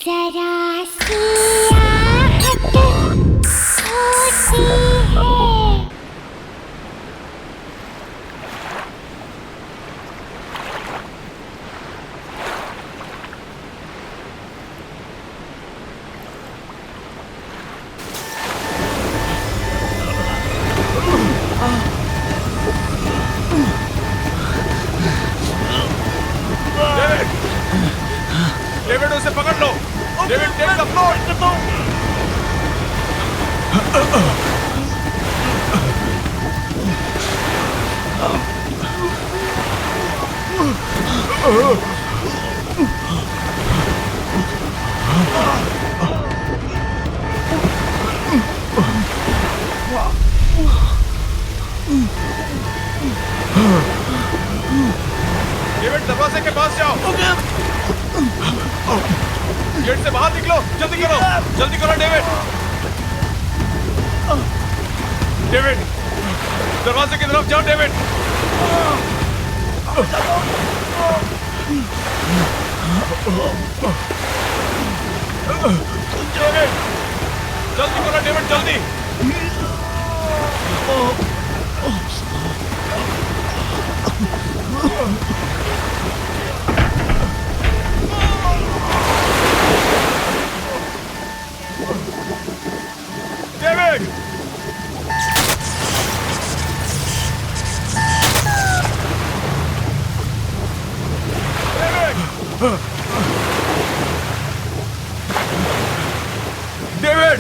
जरा सी आहट होती है। डेविड उसे पकड़ लो। David take the floor. David दरवाजे के पास जाओ। गेट से बाहर निकलो। जल्दी करो डेविड। डेविड दरवाजे की तरफ जाओ। डेविड जल्दी करो डेविड जल्दी। डेविड डेविड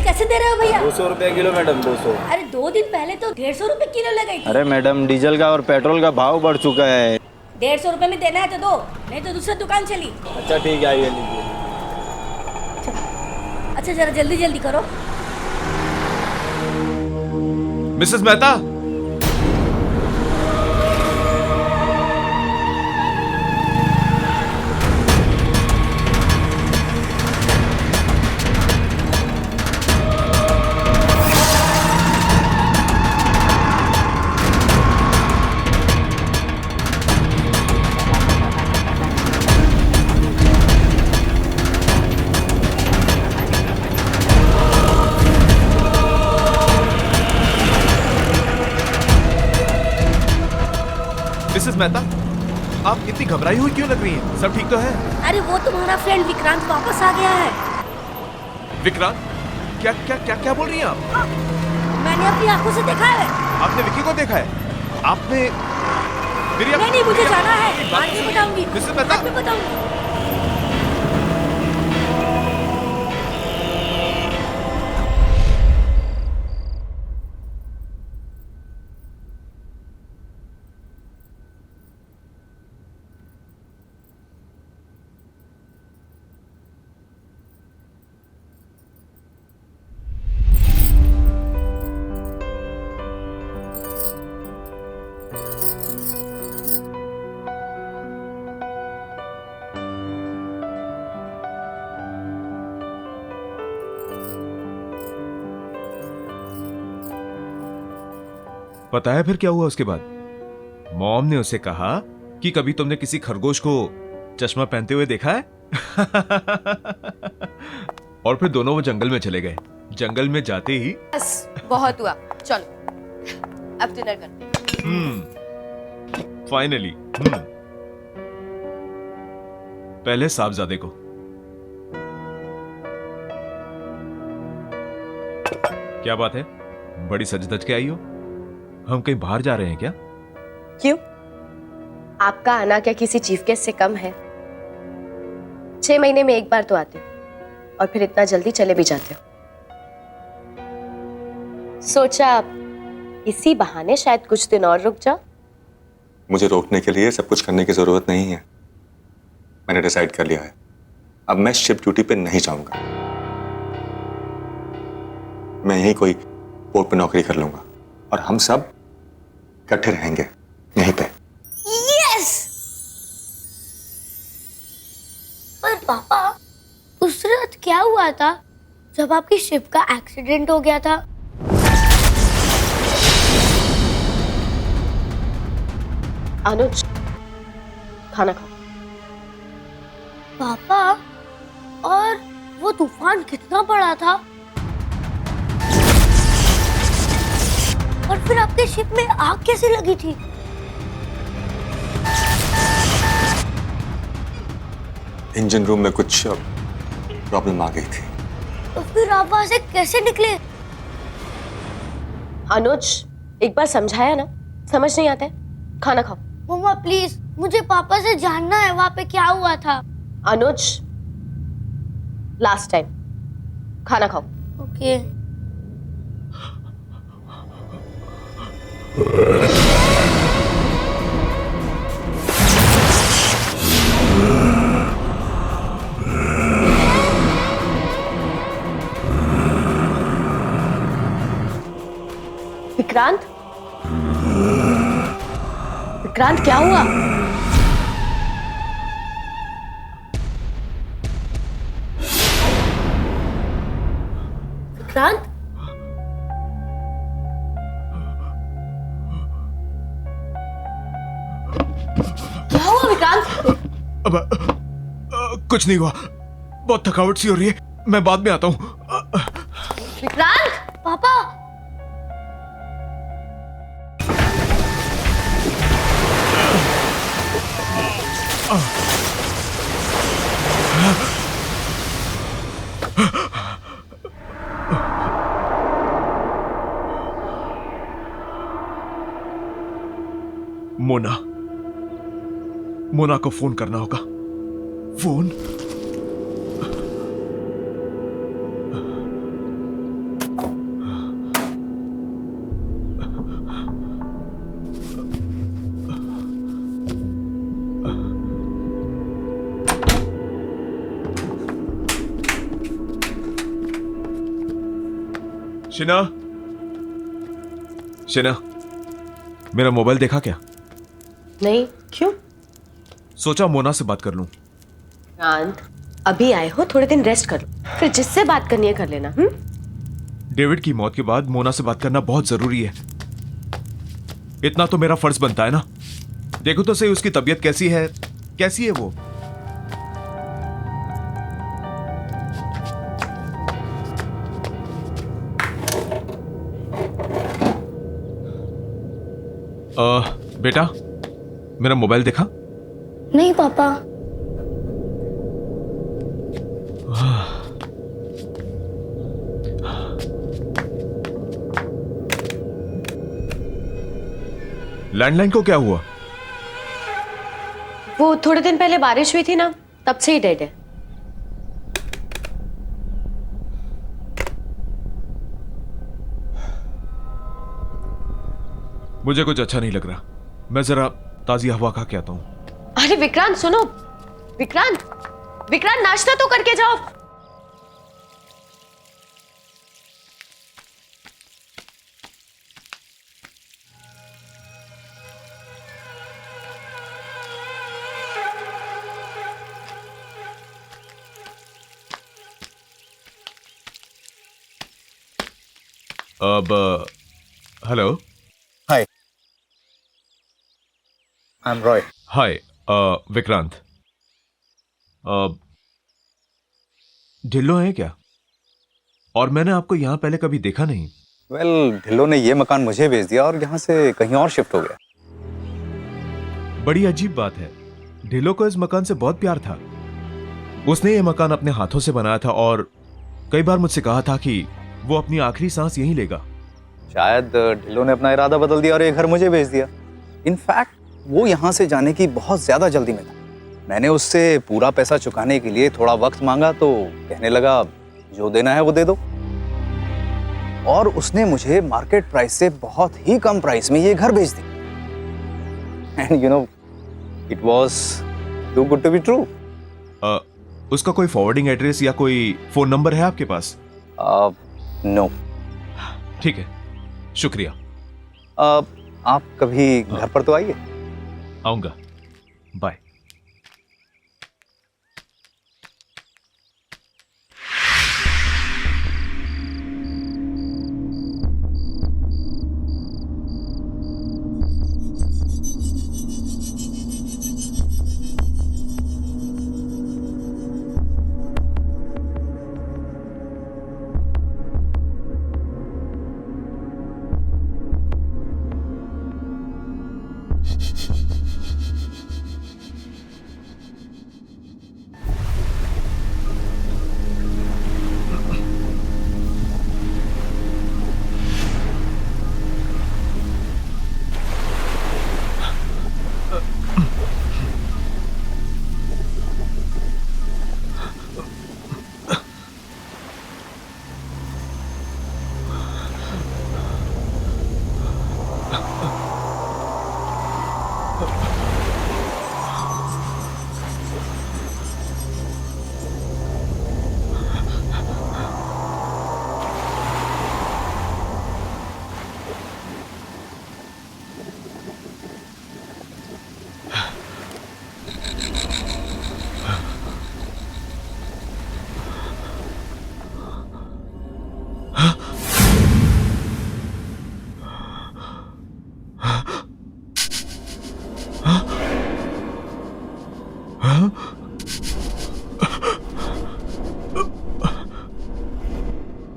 कैसे दे रहे हो भैया? 200 रुपए किलो मैडम, 200। अरे 2 दिन पहले तो 150 रुपए किलो लगाई थी। अरे मैडम डीजल का और पेट्रोल का भाव बढ़ चुका है। 150 रुपए में देना है तो दो, नहीं तो दूसरी दुकान चली। अच्छा ठीक है, आइए लीजिए। अच्छा जरा जल्दी जल्दी करो। मिसेस मेहता मिसेस मेहता आप इतनी घबराई हुई क्यों लग रही हैं? सब ठीक तो है? अरे वो तुम्हारा फ्रेंड विक्रांत वापस आ गया है। विक्रांत? क्या क्या क्या क्या बोल रही हैं आप? मैंने अपनी आंखों से देखा है। आपने विक्की को देखा है? आपने मेरी नहीं मुझे जाना है, बाद में बताऊंगी। मिसेस मेहता बाद में बताऊंगी। पता है फिर क्या हुआ उसके बाद? मॉम ने उसे कहा कि कभी तुमने किसी खरगोश को चश्मा पहनते हुए देखा है? और फिर दोनों वो जंगल में चले गए। जंगल में जाते ही बस बहुत हुआ, चलो अब डिनर करते हैं। फाइनली। पहले साहबजादे को। क्या बात है, बड़ी सज धज के आई हो? हम कहीं बाहर जा रहे हैं क्या? क्यों? आपका आना क्या किसी चीफ गेस्ट से कम है? 6 महीने में एक बार तो आते हो और फिर इतना जल्दी चले भी जाते हो। सोचा इसी बहाने शायद कुछ दिन और रुक जाओ। मुझे रोकने के लिए सब कुछ करने की जरूरत नहीं है। मैंने डिसाइड कर लिया है, अब मैं शिप ड्यूटी पे नहीं जाऊंगा। मैं यहीं कोई पोर्ट पे नौकरी कर लूंगा और हम सब इकट्ठे रहेंगे यहीं पे। यस। पर पापा, उस रात क्या हुआ था जब आपकी शिप का एक्सीडेंट हो गया था? अनुज, खाना खाओ। पापा, और वो तूफान कितना बड़ा था? और फिर आपके शिप में आग कैसे लगी थी? इंजन रूम में कुछ प्रॉब्लम आ गई थी। तो फिर आप वहां से कैसे निकले? अनुज, एक बार समझाया ना, समझ नहीं आता है। खाना खाओ। मम्मा प्लीज, मुझे पापा से जानना है वहां पे क्या हुआ था। अनुज, लास्ट टाइम, खाना खाओ। ओके। विक्रांत, विक्रांत क्या हुआ? विक्रांत, क्या हुआ विक्रांत? अब कुछ नहीं हुआ, बहुत थकावट सी हो रही है, मैं बाद में आता हूँ। विक्रांत, पापा, मोना, मोना को फोन करना होगा। फोन। शिना, शिना, मेरा मोबाइल देखा क्या? नहीं, क्यों? सोचा मोना से बात कर लूं। विक्रांत, अभी आए हो, थोड़े दिन रेस्ट कर लो, फिर जिससे बात करनी है कर लेना। डेविड की मौत के बाद मोना से बात करना बहुत जरूरी है। इतना तो मेरा फर्ज बनता है ना। देखो तो सही उसकी तबीयत कैसी है, कैसी है वो। बेटा, मेरा मोबाइल देखा? नहीं पापा। लैंडलाइन को क्या हुआ? वो थोड़े दिन पहले बारिश हुई थी ना, तब से ही डेड है। मुझे कुछ अच्छा नहीं लग रहा, मैं जरा ताजी हवा खा के आता हूं। अरे विक्रांत सुनो, विक्रांत, विक्रांत नाश्ता तो करके जाओ। अब हेलो। Hi, I'm Roy. हाय विक्रांत, ढिल्लो है क्या? और मैंने आपको यहाँ पहले कभी देखा नहीं। Well, ढिल्लो ने ये मकान मुझे बेच दिया और यहाँ से कहीं और शिफ्ट हो गया। बड़ी अजीब बात है, ढिल्लो को इस मकान से बहुत प्यार था। उसने ये मकान अपने हाथों से बनाया था और कई बार मुझसे कहा था कि वो अपनी आखिरी सांस यहीं लेगा। शायद ढिल्लो ने अपना इरादा बदल दिया और ये घर मुझे बेच दिया। इनफैक्ट वो यहाँ से जाने की बहुत ज्यादा जल्दी में था। मैंने उससे पूरा पैसा चुकाने के लिए थोड़ा वक्त मांगा तो कहने लगा जो देना है वो दे दो। और उसने मुझे मार्केट प्राइस से बहुत ही कम प्राइस में ये घर बेच दिया। And you know it was too good to be true. उसका कोई फॉरवर्डिंग एड्रेस या कोई फोन नंबर है आपके पास? नो। ठीक है, शुक्रिया। आप कभी घर पर तो आइए। आऊंगा, बाय।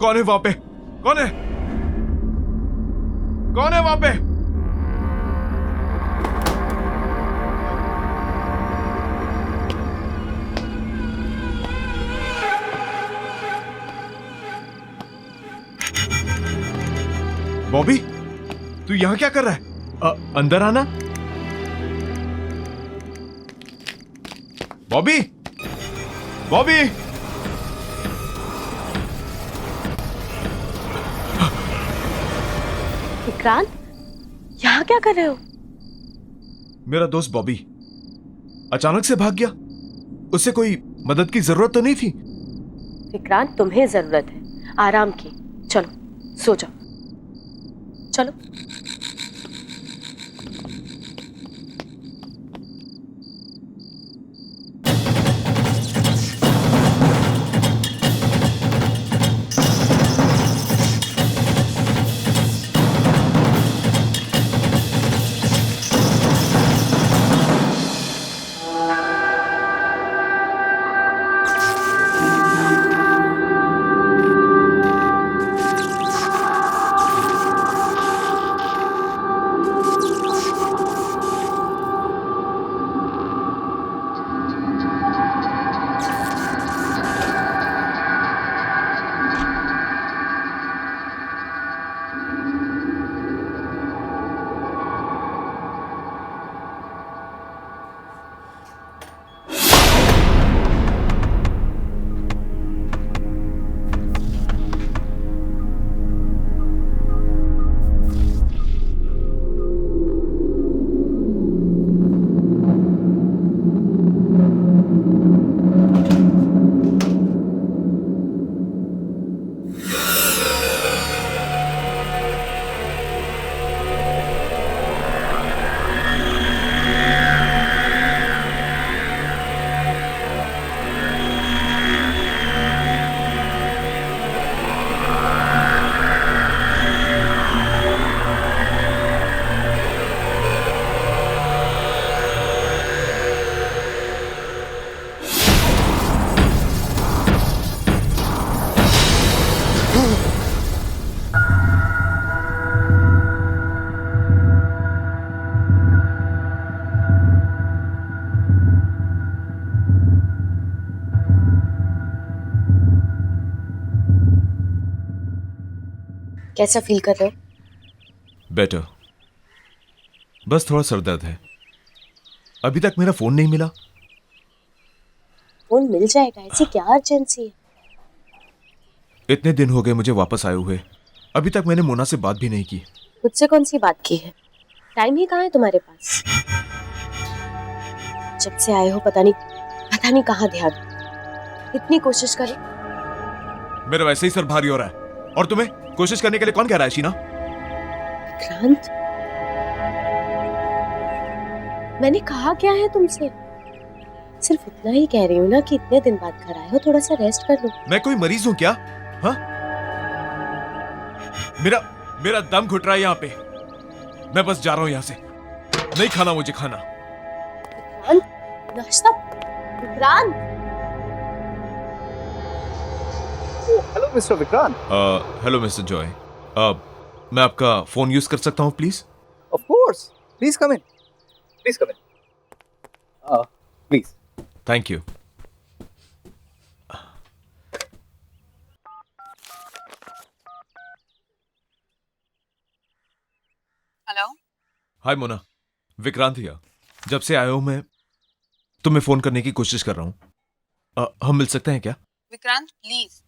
कौन है वहां पे? कौन है? कौन है वहां पे? बॉबी, तू यहां क्या कर रहा है? अंदर आना। बॉबी, बॉबी, विक्रांत, यहाँ क्या कर रहे हो? मेरा दोस्त बॉबी अचानक से भाग गया। उससे कोई मदद की जरूरत तो नहीं थी। विक्रांत, तुम्हें जरूरत है आराम की। चलो सो जाओ, चलो। कैसा फील कर रहे हो? बेटर, बस थोड़ा सर दर्द है। अभी तक मेरा फोन नहीं मिला। फोन मिल जाएगा, ऐसी क्या अर्जेंसी है? इतने दिन हो गए मुझे वापस आए हुए, अभी तक मैंने मोना से बात भी नहीं की। मुझसे कौन सी बात की है? टाइम ही कहाँ है तुम्हारे पास? जब से आए हो पता नहीं कहाँ ध्यान। इतनी कोशिश करी। मेरा वैसे ही सर भारी हो रहा है, और तुम्हें कोशिश करने के लिए कौन कह रहा है शीना? विक्रांत, मैंने कहा क्या है तुमसे? सिर्फ इतना ही कह रही हूँ ना कि इतने दिन बाद घर आए हो, थोड़ा सा रेस्ट कर लो। मैं कोई मरीज हूं क्या? हाँ, मेरा दम घुट रहा है यहाँ पे। मैं बस जा रहा हूँ यहाँ से। नहीं खाना मुझे खाना। विक्रांत, नाश्ता। Vikrant, hello mister Vikrant. Hello mister Joy, मैं आपका फोन यूज कर सकता हूँ please? Of course, please come in, please come in, please. Thank you. Hello. Hi Mona, Vikrant here. जब से आया हूं मैं तुम्हें फोन करने की कोशिश कर रहा हूं। हम मिल सकते हैं क्या? विक्रांत प्लीज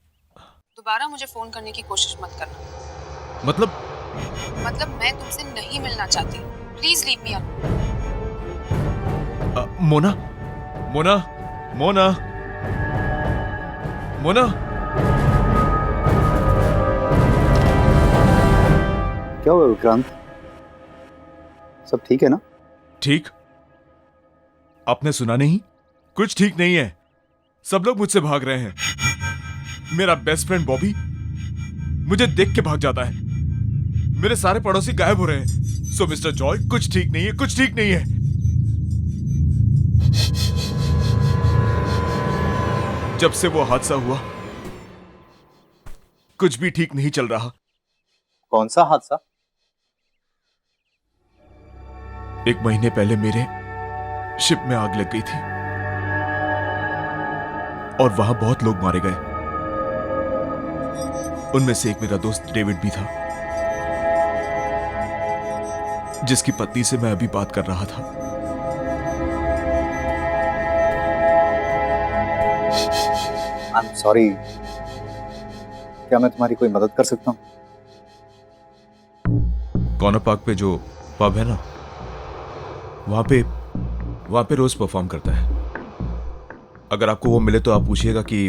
दोबारा मुझे फोन करने की कोशिश मत करना। मतलब मैं तुमसे नहीं मिलना चाहती। Please leave me alone. Mona Mona Mona Mona. क्या हुआ विक्रांत, सब ठीक है ना? ठीक? आपने सुना नहीं? कुछ ठीक नहीं है। सब लोग मुझसे भाग रहे हैं। मेरा बेस्ट फ्रेंड बॉबी मुझे देख के भाग जाता है। मेरे सारे पड़ोसी गायब हो रहे हैं। सो मिस्टर जॉय, कुछ ठीक नहीं है, कुछ ठीक नहीं है। जब से वो हादसा हुआ कुछ भी ठीक नहीं चल रहा। कौन सा हादसा? 1 महीने पहले मेरे शिप में आग लग गई थी और वहां बहुत लोग मारे गए। उनमें से एक मेरा दोस्त डेविड भी था, जिसकी पत्नी से मैं अभी बात कर रहा था। आई एम सॉरी, क्या मैं तुम्हारी कोई मदद कर सकता हूँ? कॉर्नर पार्क पे जो पब है ना, वहां पे रोज परफॉर्म करता है। अगर आपको वो मिले तो आप पूछिएगा कि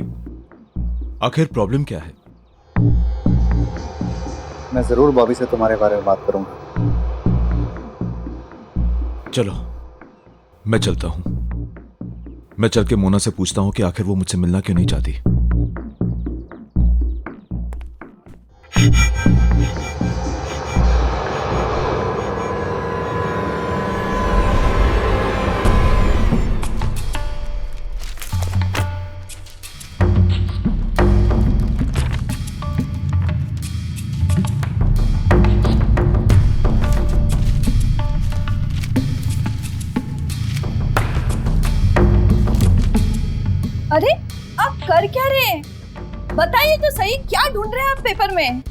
आखिर प्रॉब्लम क्या है। मैं जरूर बॉबी से तुम्हारे बारे में बात करूंगा। चलो मैं चलता हूं। मैं चल के मोना से पूछता हूं कि आखिर वो मुझसे मिलना क्यों नहीं चाहती। अरे आप कर क्या रहे हैं? बताइए तो सही, क्या ढूंढ रहे हैं आप पेपर में?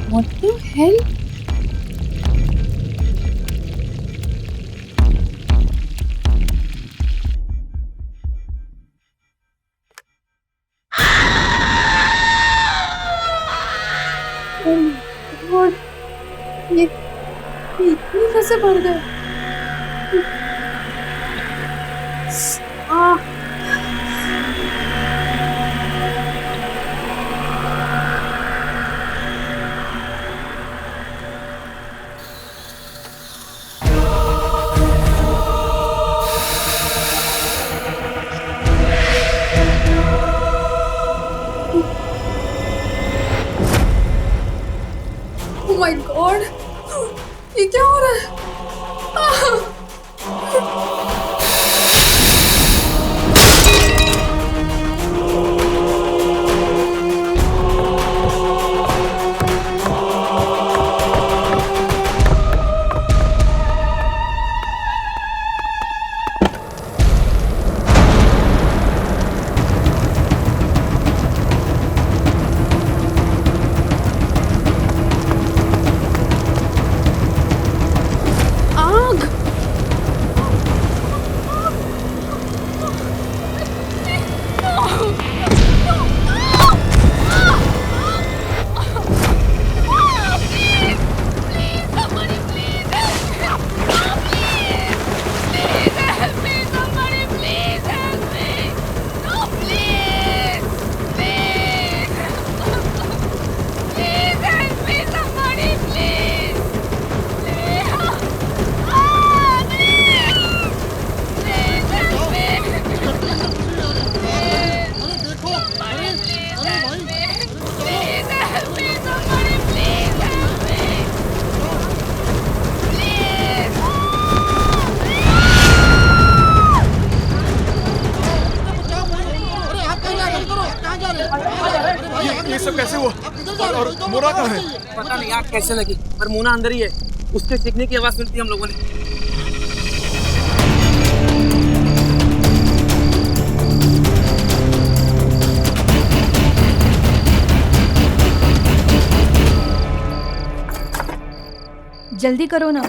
What the hell? God, ये इतनी कैसे बढ़ गए? माय गॉड, ये क्या हो रहा है? ये सब कैसे हुआ? और मोना कहाँ है? पता नहीं आग कैसे लगी, पर मोना अंदर ही है। उसके चीखने की आवाज सुनती हम लोगों ने। जल्दी करो ना।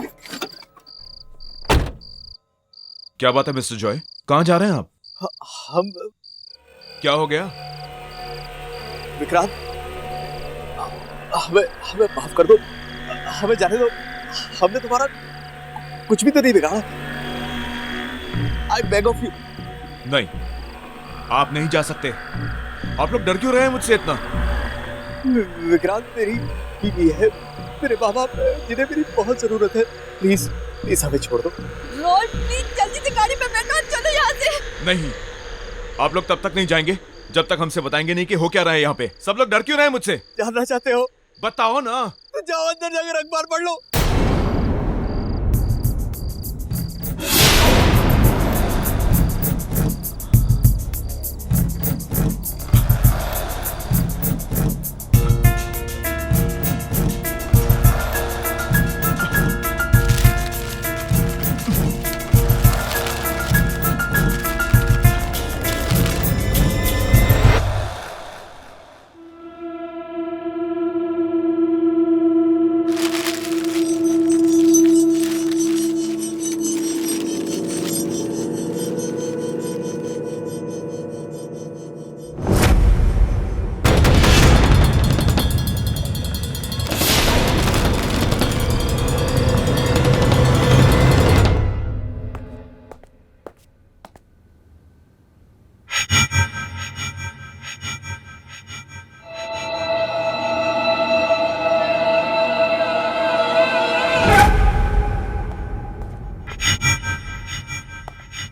क्या बात है मिस्टर जॉय, कहाँ जा रहे हैं आप? हम क्या हो गया? विक्रांत, हमें हमें माफ कर दो, हमें जाने दो। हमने तुम्हारा कुछ भी तो नहीं बिगाड़ा। I beg of you. नहीं, आप नहीं जा सकते। आप लोग डर क्यों रहे हैं मुझसे इतना? विक्रांत, मेरी बीवी है, मेरे माँ बाप जिन्हें मेरी बहुत जरूरत है। प्लीज प्लीज हमें छोड़ दो। रोड प्लीज जल्दी से गाड़ी पे बैठो, चलो यहाँ से। नहीं, आप लोग तब तक नहीं जाएंगे जब तक हमसे बताएंगे नहीं कि हो क्या रहा है यहाँ पे। सब लोग डर क्यों रहे हैं मुझसे? जानना चाहते हो? बताओ ना। तो जाओ अंदर जाकर अखबार पढ़ लो।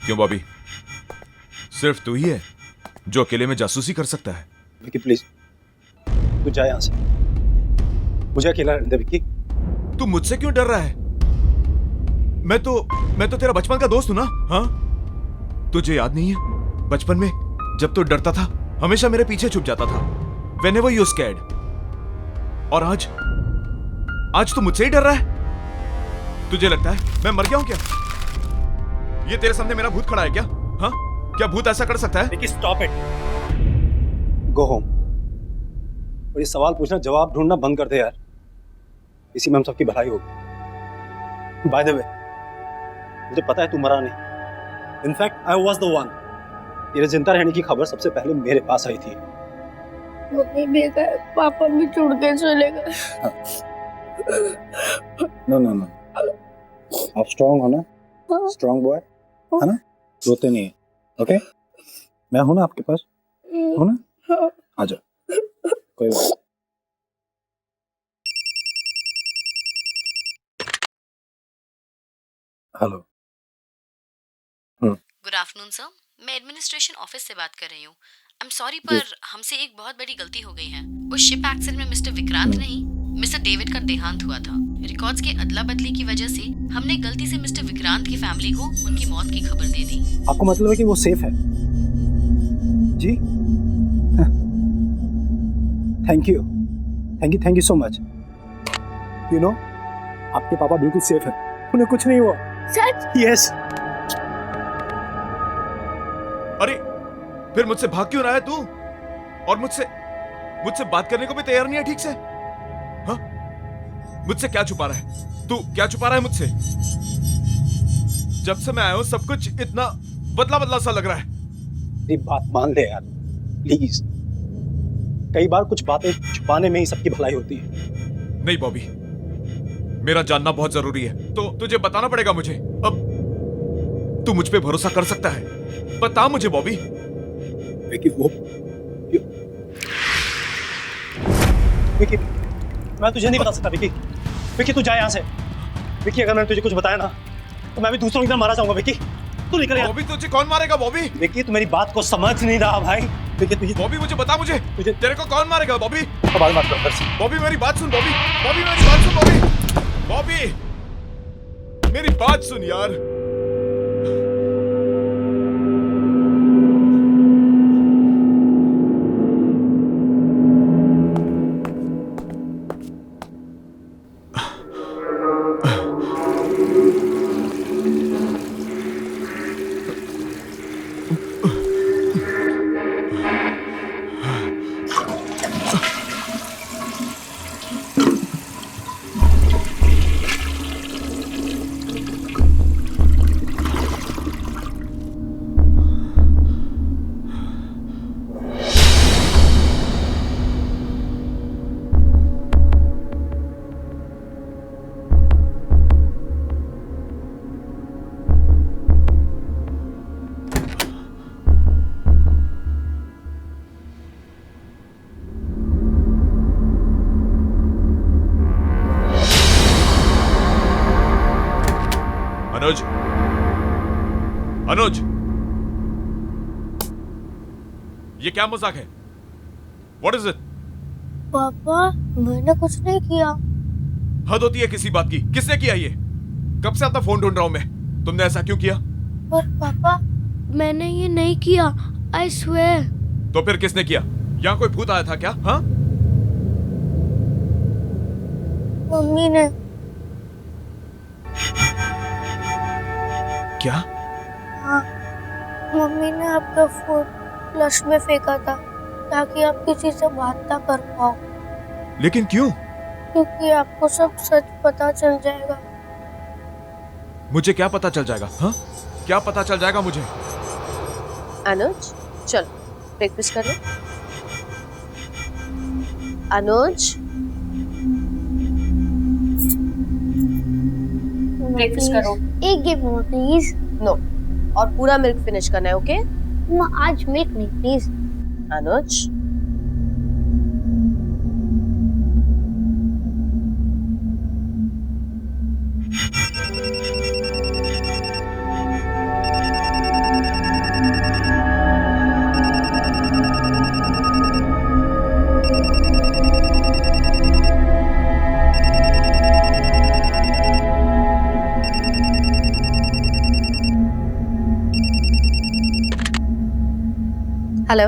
क्यों बॉबी, सिर्फ तू ही है जो अकेले में जासूसी कर सकता है? विकी प्लीज, तू जा यहाँ से, मुझे अकेला रहने दे। विकी, तू मुझसे क्यों डर रहा है? मैं तो तेरा बचपन का दोस्त हूं ना। हाँ, तुझे याद नहीं है बचपन में जब तू डरता था हमेशा मेरे पीछे छुप जाता था, whenever you scared। और आज तू मुझसे ही डर रहा है? तुझे लगता है मैं मर गया हूं क्या? ये तेरे सामने मेरा भूत खड़ा है क्या? हाँ, क्या भूत ऐसा कर सकता है? Vicky stop it, go home. और ये सवाल पूछना जवाब ढूंढना बंद कर दे यार, इसी में हम सबकी भलाई होगी। बाय द वे, मुझे पता है तू मरा नहीं। In fact I was the one. तेरे जिंदा रहने की खबर सबसे पहले मेरे पास आई थी। मम्मी भी गए, पापा भी छोड़ के चले गए। नो नो नो, आप स्ट्रांग हो ना, स्ट्रांग बॉय है ना, रोते नहीं है। ओके, मैं हूं ना आपके पास, हो ना? आ जाओ, कोई बात। हेलो। गुड आफ्टरनून सर, मैं एडमिनिस्ट्रेशन ऑफिस से बात कर रही हूँ। आई एम सॉरी, पर हमसे एक बहुत बड़ी गलती हो गई है। उस शिप एक्सीडेंट में मिस्टर विक्रांत नहीं मिस्टर डेविड का देहांत हुआ था। रिकॉर्ड्स के अदला बदली की वजह से हमने गलती से मिस्टर विक्रांत की फैमिली को उनकी मौत की खबर दे दी। आपको मतलब है कि वो सेफ है? जी, thank you so much. You know, आपके पापा बिल्कुल सेफ है, उन्हें कुछ नहीं हुआ। सच? यस। अरे फिर मुझसे भाग क्यों रहा है तू? और मुझसे बात करने को भी तैयार नहीं है ठीक से? हाँ? मुझसे क्या छुपा रहा है तू? क्या छुपा रहा है मुझसे? जब से मैं आया हूं सब कुछ इतना बदला बदला सा लग रहा है। मेरी बात मान ले यार, प्लीज। कई बार कुछ बातें छुपाने में ही सबकी भलाई होती है। नहीं बॉबी, मेरा जानना बहुत जरूरी है, तो तुझे बताना पड़ेगा मुझे। अब तू मुझ पे भरोसा कर सकता है, बता मुझे बॉबी। विकी, विकी, मैं तुझे नहीं बता सकता विकी। विकी तू जा यहाँ से। विकी, अगर मैंने तुझे कुछ बताया ना तो मैं भी दूसरों की तरह मारा जाऊंगा। विकी तू निकल यहाँ। बॉबी तुझे कौन मारेगा बॉबी? विकी तू मेरी बात को समझ नहीं रहा भाई। विकी तुझे, बॉबी मुझे बता, मुझे तेरे को कौन मारेगा बॉबी? बात मत कर। बॉबी मेरी बात सुन बॉबी, बॉबी मेरी बात सुन बॉबी, बॉबी मेरी बात सुन यार। अनुज, ये क्या मजाक है? What is it? पापा, मैंने कुछ नहीं किया। हद होती है किसी बात की। किसने किया ये? कब से अपना फोन ढूंढ रहा हूं मैं। तुमने ऐसा क्यों किया? पर पापा, मैंने ये नहीं किया, I swear। तो फिर किसने किया? यहाँ कोई भूत आया था क्या? हाँ? मम्मी ने। क्या? हाँ, मम्मी ने आपका फोन फ्लश में फेंका था ताकि आप किसी से बात ना कर पाओ। लेकिन क्यों? क्योंकि आपको सब सच पता चल जाएगा। मुझे क्या पता चल जाएगा? हाँ? क्या पता चल जाएगा मुझे? अनुज, चलो ब्रेकफास्ट कर लो। अनुज, ब्रेकफास्ट करो। एक गिव मी प्लीज। नो, और पूरा मिल्क फिनिश करना है, ओके? आज मिल्क नहीं प्लीज। Anuj, hello.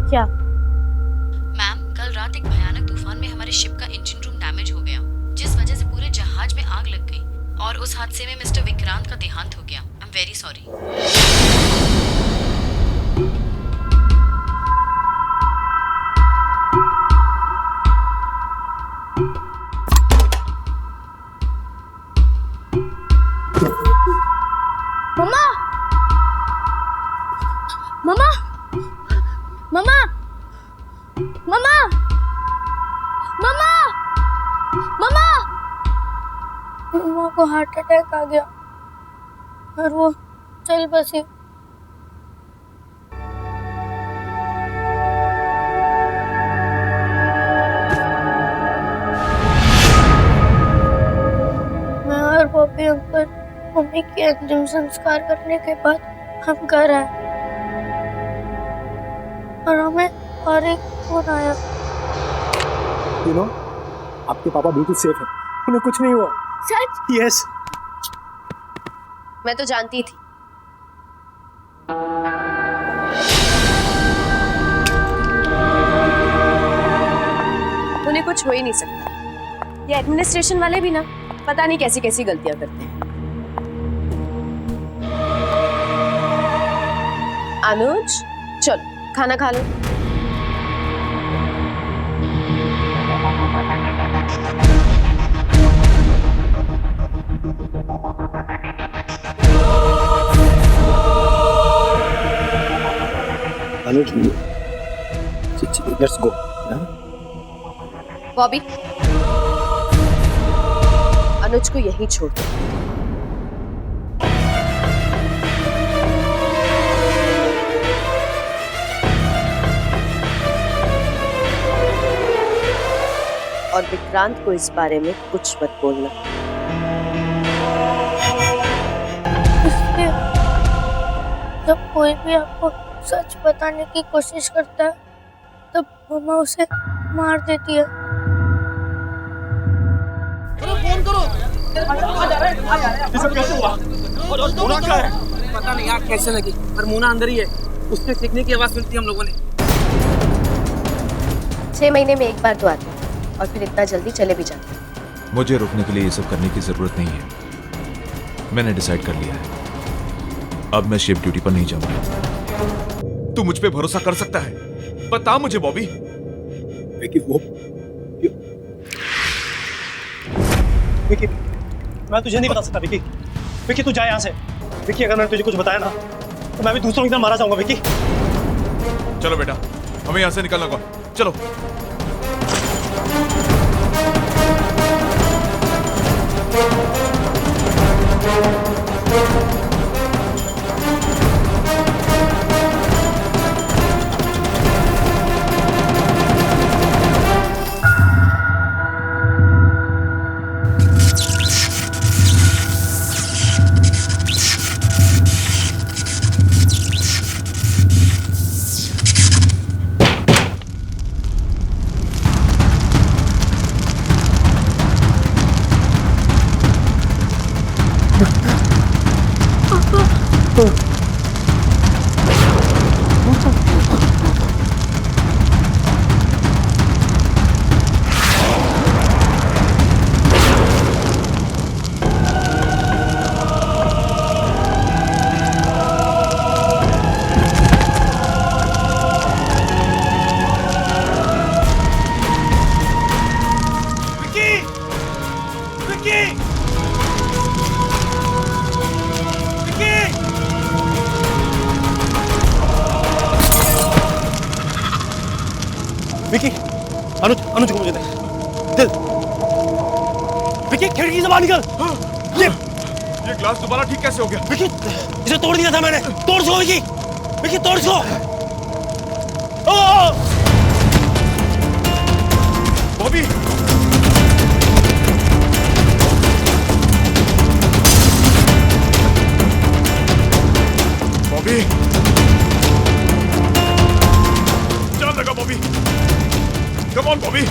क्या? मैम, कल रात एक भयानक तूफान में हमारे शिप का इंजन रूम डैमेज हो गया, जिस वजह से पूरे जहाज में आग लग गई और उस हादसे में मिस्टर विक्रांत का देहांत हो गया। I am very sorry. मम्मा, मम्मा, मम्मा, मम्मा, मम्मा, मम्मा, मम्मा को हार्ट अटैक आ गया और वो चल बसी। मैं और बॉबी अंकल मम्मी के अंतिम संस्कार करने के बाद हम घर आए। और हमें और एक फोन आया। यू नो, आपके पापा बिल्कुल सेफ है, उन्हें कुछ नहीं हुआ। सच? यस। मैं तो जानती थी। उन्हें कुछ हो ही नहीं सकता। ये एडमिनिस्ट्रेशन वाले भी ना पता नहीं कैसी कैसी गलतियां करते हैं। अनुज, चलो खाना खा लो। अनुज, लेट्स गो। बॉबी, अनुज को यहीं छोड़ दो। और विक्रांत को इस बारे में कुछ मत बोलना। इसलिए जब कोई भी आपको सच बताने की कोशिश करता है तब मम्मा उसे मार देती है। फोन करो। ये सब कैसे हुआ? मोना क्या है? पता नहीं आग कैसे लगी, पर मोना अंदर ही है। उसके चीखने की आवाज सुनती हम लोगों ने। 6 महीने में एक बार तो आते हैं और फिर इतना जल्दी चले भी जाते हैं। मुझे रुकने के लिए ये सब करने की जरूरत नहीं है। मैंने डिसाइड कर लिया है, अब मैं शिफ्ट ड्यूटी पर नहीं जाऊंगा। तू मुझ पे भरोसा कर सकता है? बता मुझे बॉबी। विकी, वो विकी, मैं तुझे नहीं बता सकता विकी। विकी तू जा यहाँ से। विकी, अगर मैंने तुझे कुछ बताया ना तो मैं भी दूसरों की तरह मारा जाऊंगा विकी। चलो बेटा, हमें यहाँ से निकलना होगा। चलो। विकी, अनुज, अनुज को मुझे दे। दिल। विकी, खिड़की से बाहर निकल। ये ग्लास दोबारा ठीक कैसे हो गया? विकी, इसे तोड़ दिया था मैंने। तोड़ इसको विकी। विकी, तोड़ इसको। बॉबी, बॉबी, जान लगा बॉबी। Come on Bobby.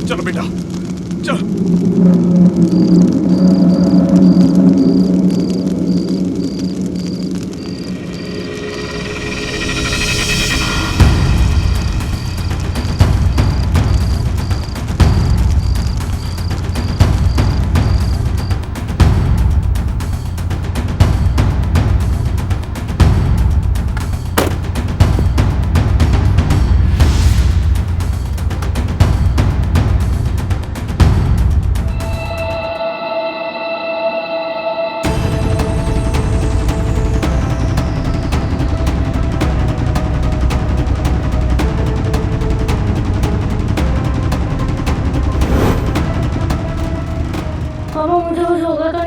चलो बेटा, चल।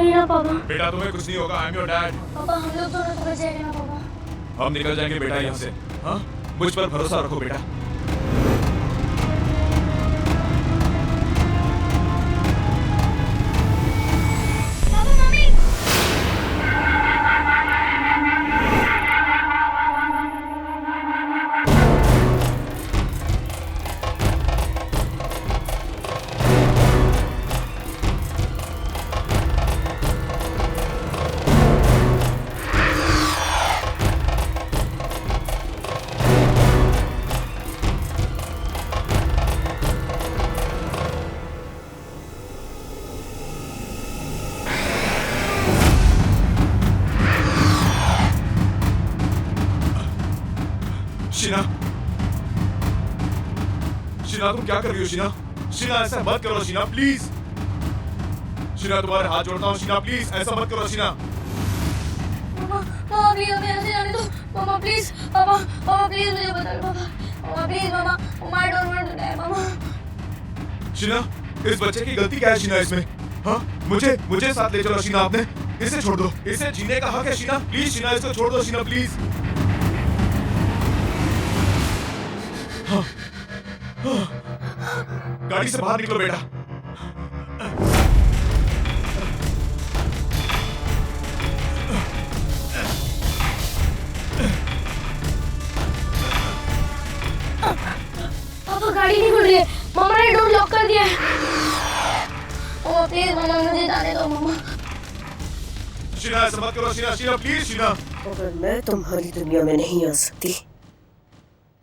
नहीं ना पापा। बेटा तुम्हें कुछ नहीं होगा, आई एम योर डैड। पापा हम लोग दोनों तो बच जाएंगे ना पापा। हम निकल जाएंगे बेटा यहाँ से। हाँ, मुझ पर भरोसा रखो बेटा। शीना, शीना तुम क्या कर रही हो शीना? शीना ऐसा मत करो शीना, प्लीज। शीना तुम्हारे हाथ जोड़ता हूँ शीना, प्लीज ऐसा मत करो शीना। मामा प्लीज हमें ऐसे जाने दो। मामा प्लीज, पापा प्लीज मुझे बता दो पापा। मामा प्लीज मामा I don't want to die मामा। शीना, इस बच्चे की गलती क्या है शीना इसमें? हाँ, मुझे साथ ले चलो शीना, आपने इसे छोड़ दो, इसे जीने का हक है शीना, प्लीज शीना इसको छोड़ दो शीना, प्लीज। हाँ, हाँ, गाड़ी से बाहर निकलो बेटा। पापा गाड़ी नहीं खुल रही है, मामा ने डोर लॉक कर दिया है। मामा प्लीज मामा मुझे जाने दो मामा। शीना ऐसा मत करो शीना, शीना प्लीज शीना। अगर मैं तुम्हारी दुनिया में नहीं आ सकती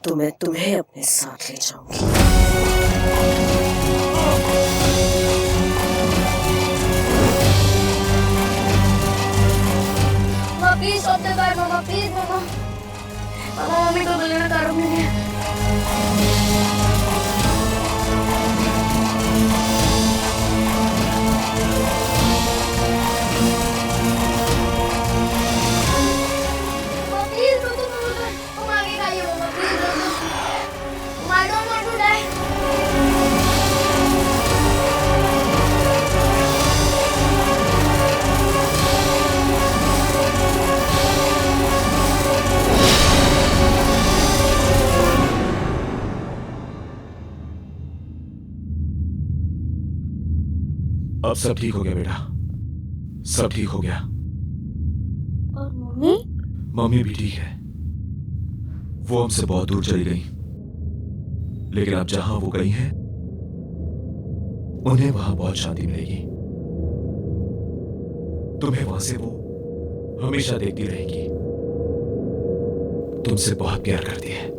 तो मैं तुम्हें अपने साथ ले जाऊंगी। मामा प्लीज स्टॉप द कार मामा, प्लीज मामा। मामा मम्मी को बुलाना कार में है। अब सब ठीक हो गया बेटा, सब ठीक हो गया। और मम्मी? मम्मी भी ठीक है। वो हमसे बहुत दूर चली गई, लेकिन अब जहां वो गई हैं, उन्हें वहां बहुत शांति मिलेगी। तुम्हें वहां से वो हमेशा देखती रहेगी। तुमसे बहुत प्यार करती है।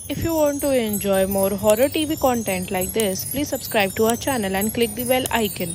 If you want to enjoy more horror TV content like this, please subscribe to our channel and click the bell icon.